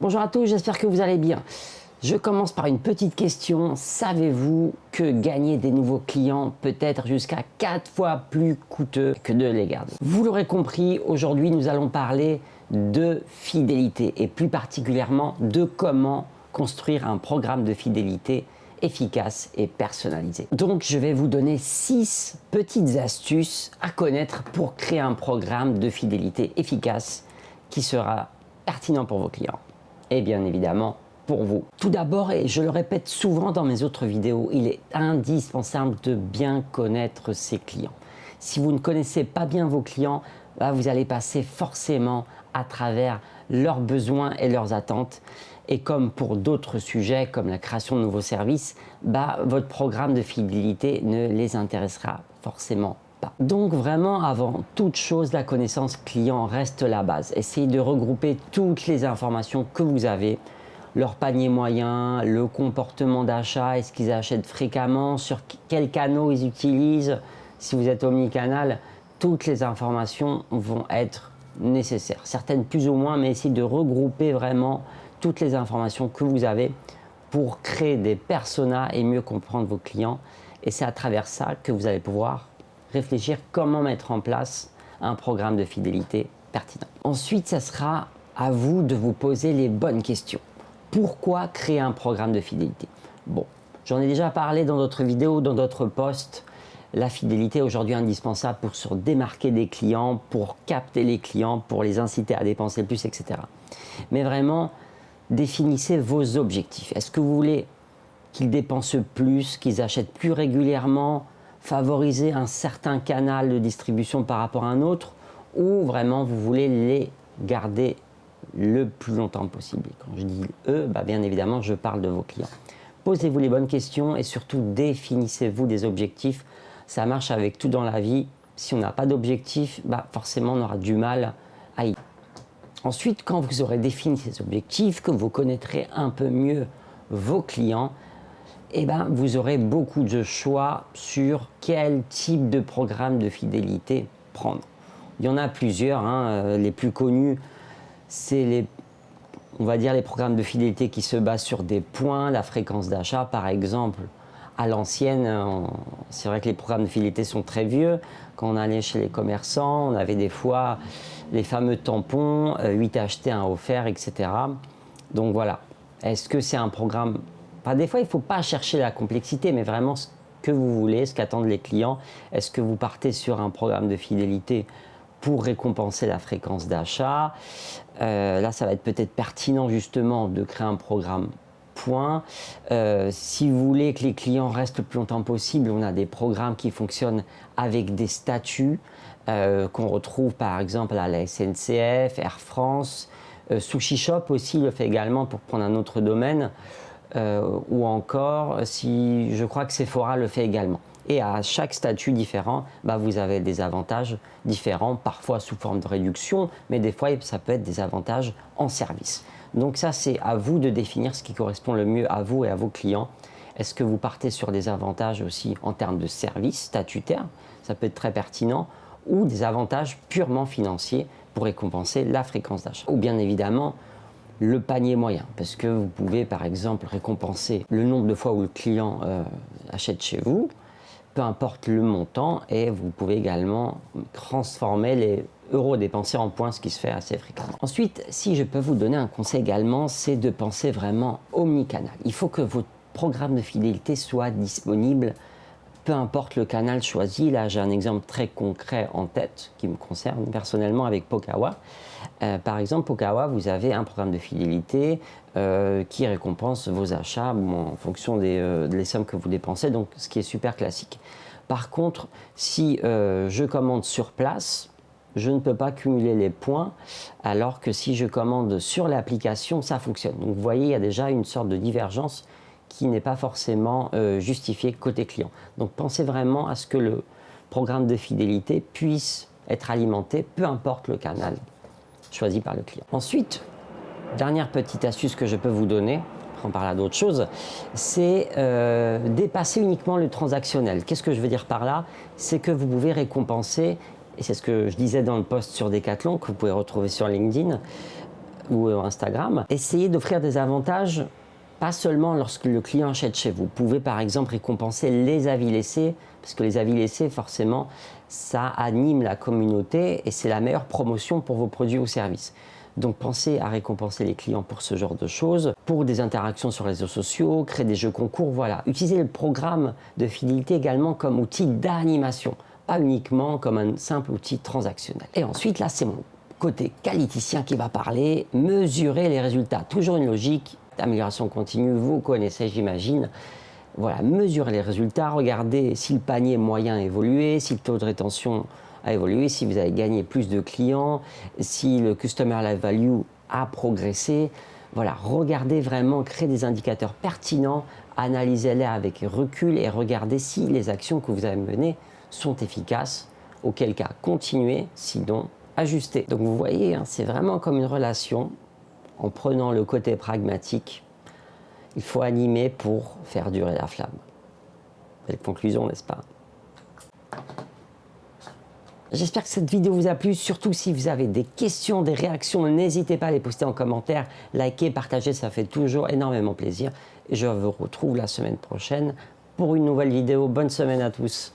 Bonjour à tous, j'espère que vous allez bien. Je commence par une petite question. Savez-vous que gagner des nouveaux clients peut être jusqu'à 4 fois plus coûteux que de les garder? Vous l'aurez compris, aujourd'hui nous allons parler de fidélité et plus particulièrement de comment construire un programme de fidélité efficace et personnalisé. Donc je vais vous donner 6 petites astuces à connaître pour créer un programme de fidélité efficace qui sera pertinent pour vos clients et bien évidemment pour vous. Tout d'abord, et je le répète souvent dans mes autres vidéos, il est indispensable de bien connaître ses clients. Si vous ne connaissez pas bien vos clients, vous allez passer forcément à travers leurs besoins et leurs attentes. Et comme pour d'autres sujets, comme la création de nouveaux services, votre programme de fidélité ne les intéressera forcément pas. Donc vraiment, avant toute chose, la connaissance client reste la base. Essayez de regrouper toutes les informations que vous avez, leur panier moyen, le comportement d'achat, est-ce qu'ils achètent fréquemment, sur quels canaux ils utilisent, si vous êtes omnicanal, toutes les informations vont être nécessaires. Certaines plus ou moins, mais essayez de regrouper vraiment toutes les informations que vous avez pour créer des personas et mieux comprendre vos clients. Et c'est à travers ça que vous allez pouvoir réfléchir comment mettre en place un programme de fidélité pertinent. Ensuite, ça sera à vous de vous poser les bonnes questions. Pourquoi créer un programme de fidélité? Bon, j'en ai déjà parlé dans d'autres vidéos, dans d'autres posts. La fidélité est aujourd'hui indispensable pour se démarquer des clients, pour capter les clients, pour les inciter à dépenser plus, etc. Mais vraiment, définissez vos objectifs. Est-ce que vous voulez qu'ils dépensent plus, qu'ils achètent plus régulièrement, favoriser un certain canal de distribution par rapport à un autre, ou vraiment vous voulez les garder le plus longtemps possible? Quand je dis eux, bien évidemment, je parle de vos clients. Posez-vous les bonnes questions et surtout définissez-vous des objectifs. Ça marche avec tout dans la vie. Si on n'a pas d'objectif, forcément on aura du mal à y. Ensuite, quand vous aurez défini ces objectifs, que vous connaîtrez un peu mieux vos clients, vous aurez beaucoup de choix sur quel type de programme de fidélité prendre. Il y en a plusieurs, les plus connus, c'est on va dire les programmes de fidélité qui se basent sur des points, la fréquence d'achat par exemple. À l'ancienne, c'est vrai que les programmes de fidélité sont très vieux. Quand on allait chez les commerçants, on avait des fois les fameux tampons, 8 achetés, 1 offert, etc. Donc voilà, est-ce que c'est un programme... Des fois, il ne faut pas chercher la complexité, mais vraiment ce que vous voulez, ce qu'attendent les clients. Est-ce que vous partez sur un programme de fidélité pour récompenser la fréquence d'achat? Là, ça va être peut-être pertinent justement de créer un programme point. Si vous voulez que les clients restent le plus longtemps possible, on a des programmes qui fonctionnent avec des statuts qu'on retrouve par exemple à la SNCF, Air France, Sushi Shop aussi le fait également pour prendre un autre domaine. Ou encore, je crois que Sephora le fait également. Et à chaque statut différent, vous avez des avantages différents, parfois sous forme de réduction, mais des fois, ça peut être des avantages en service. Donc ça, c'est à vous de définir ce qui correspond le mieux à vous et à vos clients. Est-ce que vous partez sur des avantages aussi en termes de service statutaire? Ça peut être très pertinent. Ou des avantages purement financiers pour récompenser la fréquence d'achat. Ou bien évidemment, le panier moyen, parce que vous pouvez par exemple récompenser le nombre de fois où le client achète chez vous, peu importe le montant, et vous pouvez également transformer les euros dépensés en points, ce qui se fait assez fréquemment. Ensuite, si je peux vous donner un conseil également, c'est de penser vraiment omnicanal. Il faut que votre programme de fidélité soit disponible, peu importe le canal choisi. Là, j'ai un exemple très concret en tête qui me concerne personnellement avec Pokawa. Par exemple, Pokawa, vous avez un programme de fidélité qui récompense vos achats en fonction des sommes que vous dépensez, donc ce qui est super classique. Par contre, si je commande sur place, je ne peux pas cumuler les points, alors que si je commande sur l'application, ça fonctionne. Donc vous voyez, il y a déjà une sorte de divergence qui n'est pas forcément justifiée côté client. Donc pensez vraiment à ce que le programme de fidélité puisse être alimenté, peu importe le canal choisi par le client. Ensuite, dernière petite astuce que je peux vous donner, on parle à d'autres choses, c'est dépasser uniquement le transactionnel. Qu'est-ce que je veux dire par là? C'est que vous pouvez récompenser, et c'est ce que je disais dans le post sur Decathlon, que vous pouvez retrouver sur LinkedIn, ou Instagram. Essayez d'offrir des avantages, pas seulement lorsque le client achète chez vous. Vous pouvez par exemple récompenser les avis laissés, parce que les avis laissés, forcément, ça anime la communauté et c'est la meilleure promotion pour vos produits ou services. Donc pensez à récompenser les clients pour ce genre de choses, pour des interactions sur les réseaux sociaux, créer des jeux concours, voilà. Utilisez le programme de fidélité également comme outil d'animation, pas uniquement comme un simple outil transactionnel. Et ensuite, là, c'est mon côté qualiticien qui va parler, mesurer les résultats. Toujours une logique d'amélioration continue, vous connaissez, j'imagine. Voilà, mesurer les résultats, regardez si le panier moyen a évolué, si le taux de rétention a évolué, si vous avez gagné plus de clients, si le Customer Life Value a progressé. Voilà, regardez vraiment, créez des indicateurs pertinents, analysez-les avec recul et regardez si les actions que vous avez menées sont efficaces, auquel cas continuez, sinon ajustez. Donc vous voyez, hein, c'est vraiment comme une relation, en prenant le côté pragmatique, il faut animer pour faire durer la flamme. Belle conclusion, n'est-ce pas? J'espère que cette vidéo vous a plu, surtout si vous avez des questions, des réactions, n'hésitez pas à les poster en commentaire, likez, partagez, ça fait toujours énormément plaisir. Et je vous retrouve la semaine prochaine pour une nouvelle vidéo. Bonne semaine à tous.